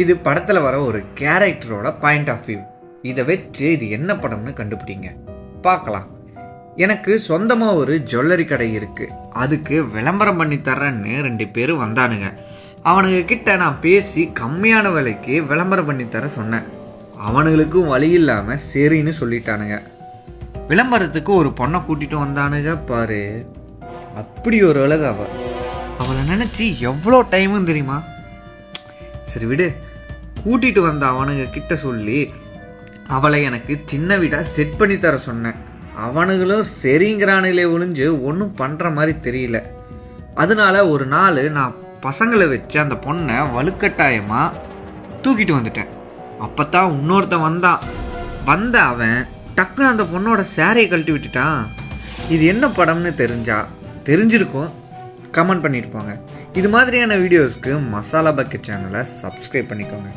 இது படத்தில் வர ஒரு கேரக்டரோட பாயிண்ட் ஆஃப் வியூ. இதை வச்சு இது என்ன படம்னு கண்டுபிடிங்க, பார்க்கலாம். எனக்கு சொந்தமாக ஒரு ஜுவல்லரி கடை இருக்குது. அதுக்கு விளம்பரம் பண்ணி தர்றேன்னு 2 பேர் வந்தானுங்க. அவனுங்க கிட்ட நான் பேசி கம்மியான விலைக்கு விளம்பரம் பண்ணி தர சொன்னேன். அவனுங்களுக்கும் வழி இல்லாமல் சரின்னு சொல்லிட்டானுங்க. விளம்பரத்துக்கு ஒரு பொண்ணை கூட்டிகிட்டு வந்தானுங்க பாரு. அப்படி ஒரு அழகு அவளை நினச்சி எவ்வளோ டைமும் தெரியுமா. சரி விடு, கூட்டிகிட்டு வந்த அவனுங்க கிட்ட சொல்லி அவளை எனக்கு சின்ன வீடாக செட் பண்ணி தர சொன்னேன். அவனுங்களும் சரிங்கிறானுங்களே ஒளிஞ்சு ஒன்றும் பண்ணுற மாதிரி தெரியல. அதனால ஒரு நாள் நான் பசங்களை வச்சு அந்த பொண்ணை வலுக்கட்டாயமாக தூக்கிட்டு வந்துட்டேன். அப்போ தான் இன்னொருத்தன் வந்த அவன் டக்குன்னு அந்த பொண்ணோட சேரையை கழட்டி விட்டுட்டான். இது என்ன படம்னு தெரிஞ்சிருக்கும், கமெண்ட் பண்ணிட்டு போங்க. இது மாதிரியான வீடியோஸ்க்கு மசாலா பக்கெட் சேனலை சப்ஸ்கிரைப் பண்ணிக்கோங்க.